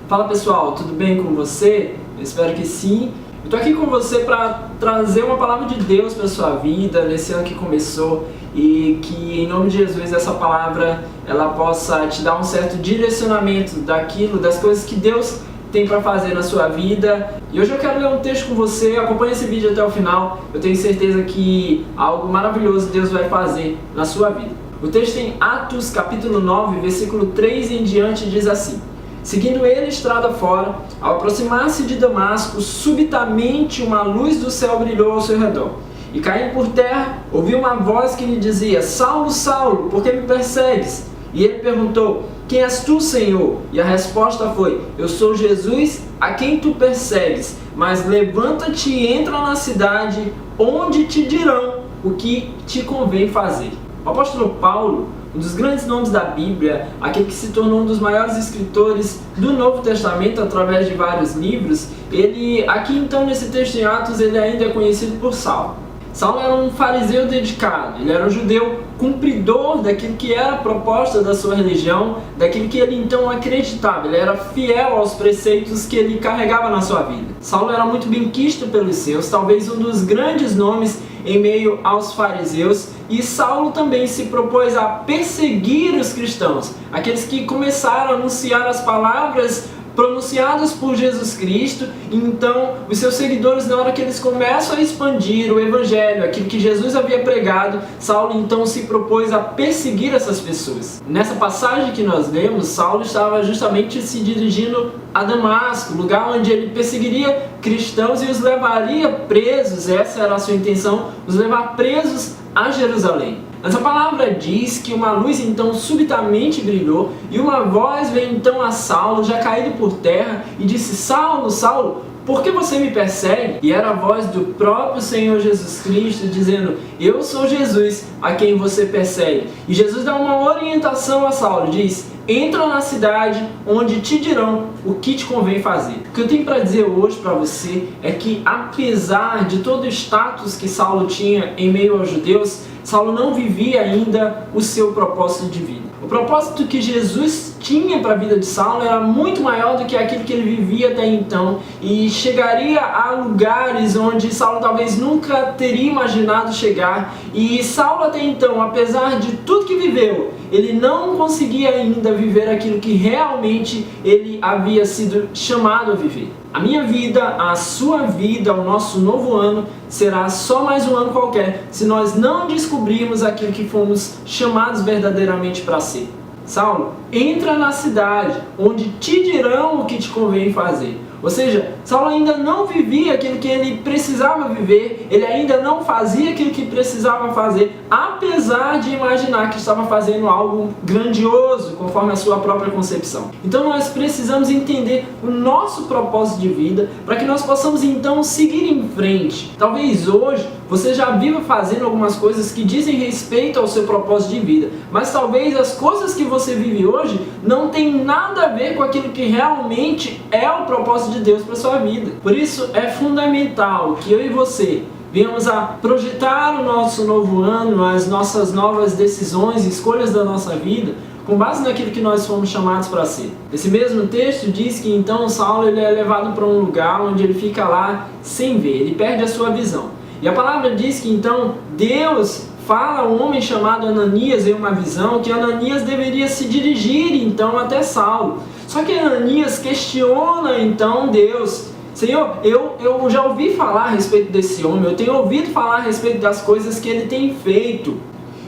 Fala pessoal, tudo bem com você? Eu espero que sim. Eu estou aqui com você para trazer uma palavra de Deus para a sua vida nesse ano que começou e que em nome de Jesus essa palavra ela possa te dar um certo direcionamento das coisas que Deus tem para fazer na sua vida. E hoje eu quero ler um texto com você, acompanhe esse vídeo até o final, eu tenho certeza que algo maravilhoso Deus vai fazer na sua vida. O texto em Atos capítulo 9, versículo 3 em diante diz assim: Seguindo ele estrada fora, ao aproximar-se de Damasco, subitamente uma luz do céu brilhou ao seu redor. E caindo por terra, ouviu uma voz que lhe dizia: Saulo, Saulo, por que me persegues? E ele perguntou: Quem és tu, Senhor? E a resposta foi: Eu sou Jesus, a quem tu persegues. Mas levanta-te e entra na cidade, onde te dirão o que te convém fazer. O apóstolo Paulo, um dos grandes nomes da Bíblia, aquele que se tornou um dos maiores escritores do Novo Testamento através de vários livros, ele, aqui então nesse texto em Atos, ele ainda é conhecido por Saulo. Saulo era um fariseu dedicado, ele era um judeu cumpridor daquilo que era a proposta da sua religião, daquilo que ele então acreditava, ele era fiel aos preceitos que ele carregava na sua vida. Saulo era muito bem quisto pelos seus, talvez um dos grandes nomes em meio aos fariseus, e Saulo também se propôs a perseguir os cristãos, aqueles que começaram a anunciar as palavras pronunciadas por Jesus Cristo. Então os seus seguidores, na hora que eles começam a expandir o evangelho, aquilo que Jesus havia pregado, Saulo então se propôs a perseguir essas pessoas. Nessa passagem que nós lemos, Saulo estava justamente se dirigindo a Damasco, lugar onde ele perseguiria cristãos e os levaria presos. Essa era a sua intenção, os levar presos a Jerusalém. Essa palavra diz que uma luz então subitamente brilhou e uma voz veio então a Saulo, já caído por terra, e disse: Saulo, Saulo, por que você me persegue? E era a voz do próprio Senhor Jesus Cristo dizendo: Eu sou Jesus, a quem você persegue. E Jesus dá uma orientação a Saulo, diz: Entra na cidade, onde te dirão o que te convém fazer. O que eu tenho para dizer hoje para você é que, apesar de todo o status que Saulo tinha em meio aos judeus, Saulo não vivia ainda o seu propósito de vida. O propósito que Jesus tinha para a vida de Saulo era muito maior do que aquilo que ele vivia até então, e chegaria a lugares onde Saulo talvez nunca teria imaginado chegar. E Saulo até então, apesar de tudo que viveu, ele não conseguia ainda viver aquilo que realmente ele havia sido chamado a viver. A minha vida, a sua vida, o nosso novo ano será só mais um ano qualquer se nós não descobrirmos aquilo que fomos chamados verdadeiramente para ser. Saulo, entra na cidade, onde te dirão o que te convém fazer. Ou seja, Saulo ainda não vivia aquilo que ele precisava viver, ele ainda não fazia aquilo que precisava fazer, apesar de imaginar que estava fazendo algo grandioso, conforme a sua própria concepção. Então nós precisamos entender o nosso propósito de vida, para que nós possamos então seguir em frente. Talvez hoje você já viva fazendo algumas coisas que dizem respeito ao seu propósito de vida, mas talvez as coisas que você vive hoje não tem nada a ver com aquilo que realmente é o propósito de Deus para sua vida. Por isso é fundamental que eu e você venhamos a projetar o nosso novo ano, as nossas novas decisões e escolhas da nossa vida com base naquilo que nós fomos chamados para ser. Esse mesmo texto diz que então Saulo ele é levado para um lugar onde ele fica lá sem ver, ele perde a sua visão. E a palavra diz que então Deus fala ao homem chamado Ananias em uma visão que Ananias deveria se dirigir então até Saulo. Só que Ananias questiona então Deus: Senhor, eu já ouvi falar a respeito desse homem, eu tenho ouvido falar a respeito das coisas que ele tem feito.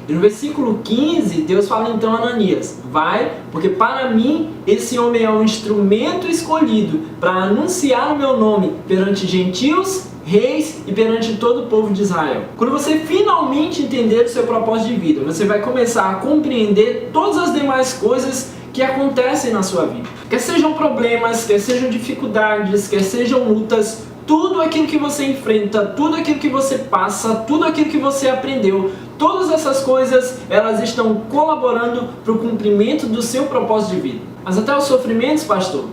E no versículo 15, Deus fala então a Ananias: vai, porque para mim esse homem é um instrumento escolhido para anunciar o meu nome perante gentios, reis e perante todo o povo de Israel. Quando você finalmente entender o seu propósito de vida, você vai começar a compreender todas as demais coisas que acontecem na sua vida. Quer sejam problemas, quer sejam dificuldades, quer sejam lutas, tudo aquilo que você enfrenta, tudo aquilo que você passa, tudo aquilo que você aprendeu, todas essas coisas, elas estão colaborando para o cumprimento do seu propósito de vida. Mas até os sofrimentos, pastor,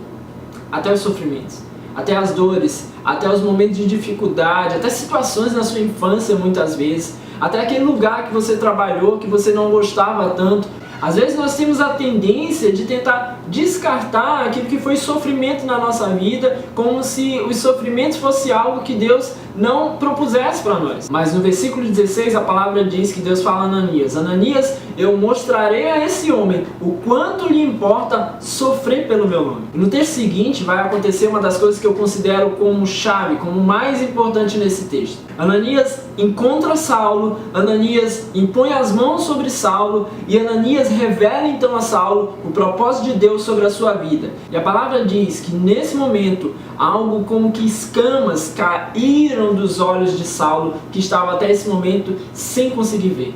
até os sofrimentos, até as dores, até os momentos de dificuldade, até situações na sua infância muitas vezes, até aquele lugar que você trabalhou, que você não gostava tanto. Às vezes nós temos a tendência de tentar descartar aquilo que foi sofrimento na nossa vida, como se os sofrimentos fosse algo que Deus não propusesse para nós. Mas no versículo 16 a palavra diz que Deus fala a Ananias: Ananias, eu mostrarei a esse homem o quanto lhe importa sofrer pelo meu nome. E no texto seguinte vai acontecer uma das coisas que eu considero como chave, como mais importante nesse texto. Ananias encontra Saulo, Ananias impõe as mãos sobre Saulo e Ananias revela então a Saulo o propósito de Deus sobre a sua vida. E a palavra diz que nesse momento algo como que escamas caíram dos olhos de Saulo, que estava até esse momento sem conseguir ver.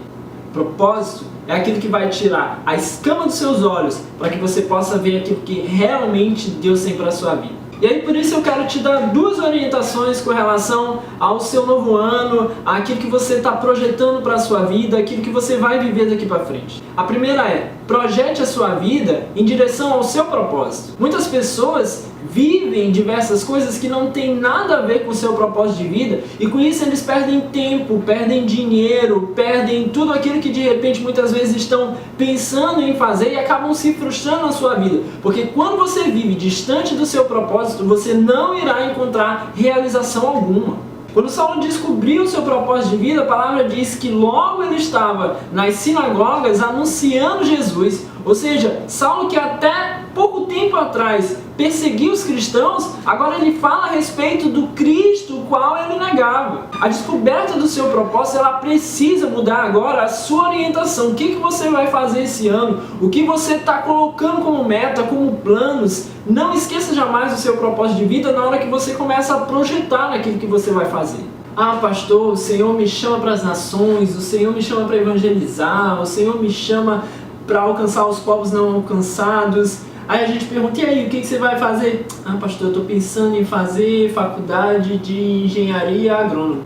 O propósito é aquilo que vai tirar a escama dos seus olhos para que você possa ver aquilo que realmente Deus tem para a sua vida. E aí por isso eu quero te dar duas orientações com relação ao seu novo ano, àquilo que você está projetando para a sua vida, aquilo que você vai viver daqui para frente. A primeira é: projete a sua vida em direção ao seu propósito. Muitas pessoas vivem diversas coisas que não tem nada a ver com o seu propósito de vida e com isso eles perdem tempo, perdem dinheiro, perdem tudo aquilo que de repente muitas vezes estão pensando em fazer e acabam se frustrando na sua vida. Porque quando você vive distante do seu propósito, você não irá encontrar realização alguma. Quando Saulo descobriu o seu propósito de vida, a palavra diz que logo ele estava nas sinagogas anunciando Jesus. Ou seja, Saulo, que até pouco tempo atrás perseguiu os cristãos, agora ele fala a respeito do Cristo, o qual ele negava. A descoberta do seu propósito, ela precisa mudar agora a sua orientação. O que você vai fazer esse ano? O que você está colocando como meta, como planos? Não esqueça jamais do seu propósito de vida na hora que você começa a projetar naquilo que você vai fazer. Ah, pastor, o Senhor me chama para as nações, o Senhor me chama para evangelizar, o Senhor me chama para alcançar os povos não alcançados. Aí a gente pergunta: e aí, o que você vai fazer? Ah, pastor, eu estou pensando em fazer faculdade de engenharia agrônoma.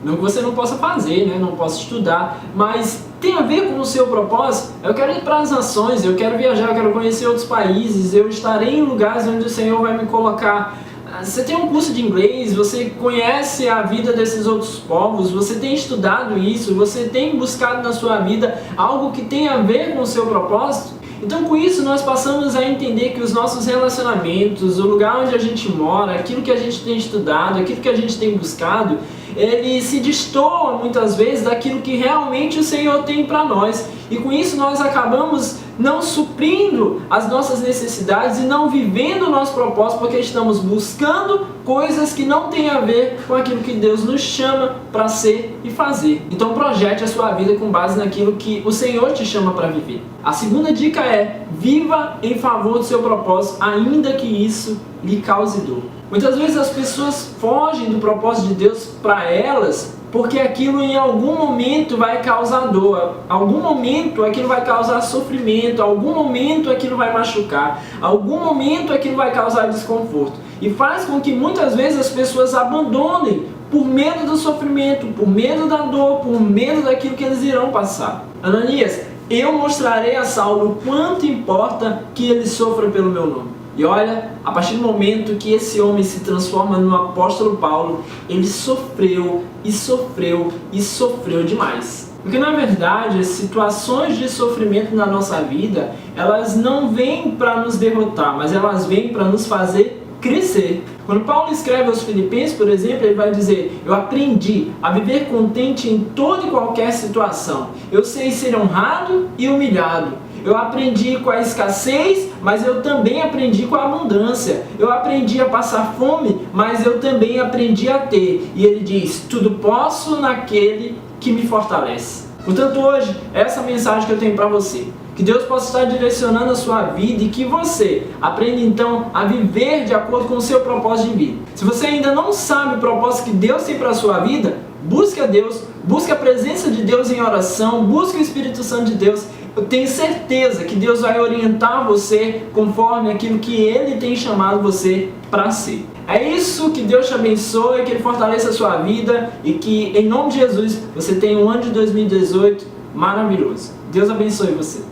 Não que você não possa fazer, né? Não possa estudar, mas tem a ver com o seu propósito. Eu quero ir para as nações, eu quero viajar, eu quero conhecer outros países, eu estarei em lugares onde o Senhor vai me colocar. Você tem um curso de inglês, você conhece a vida desses outros povos, você tem estudado isso, você tem buscado na sua vida algo que tem a ver com o seu propósito. Então com isso nós passamos a entender que os nossos relacionamentos, o lugar onde a gente mora, aquilo que a gente tem estudado, aquilo que a gente tem buscado, ele se destoa muitas vezes daquilo que realmente o Senhor tem para nós. E com isso nós acabamos não suprindo as nossas necessidades e não vivendo o nosso propósito, porque estamos buscando coisas que não têm a ver com aquilo que Deus nos chama para ser e fazer. Então projete a sua vida com base naquilo que o Senhor te chama para viver. A segunda dica é: viva em favor do seu propósito, ainda que isso lhe cause dor. Muitas vezes as pessoas fogem do propósito de Deus para elas porque aquilo em algum momento vai causar dor, algum momento aquilo vai causar sofrimento, algum momento aquilo vai machucar, algum momento aquilo vai causar desconforto. E faz com que muitas vezes as pessoas abandonem por medo do sofrimento, por medo da dor, por medo daquilo que eles irão passar. Ananias, eu mostrarei a Saulo o quanto importa que ele sofra pelo meu nome. E olha, a partir do momento que esse homem se transforma no apóstolo Paulo, ele sofreu e sofreu e sofreu demais. Porque na verdade, as situações de sofrimento na nossa vida, elas não vêm para nos derrotar, mas elas vêm para nos fazer crescer. Quando Paulo escreve aos Filipenses, por exemplo, ele vai dizer: eu aprendi a viver contente em toda e qualquer situação. Eu sei ser honrado e humilhado. Eu aprendi com a escassez, mas eu também aprendi com a abundância. Eu aprendi a passar fome, mas eu também aprendi a ter. E ele diz: tudo posso naquele que me fortalece. Portanto, hoje, essa é a mensagem que eu tenho para você. Que Deus possa estar direcionando a sua vida e que você aprenda então a viver de acordo com o seu propósito de vida. Se você ainda não sabe o propósito que Deus tem para a sua vida, busque a Deus, busque a presença de Deus em oração, busque o Espírito Santo de Deus. Eu tenho certeza que Deus vai orientar você conforme aquilo que Ele tem chamado você para ser. É isso, que Deus te abençoe, que Ele fortaleça a sua vida e que, em nome de Jesus, você tenha um ano de 2018 maravilhoso. Deus abençoe você.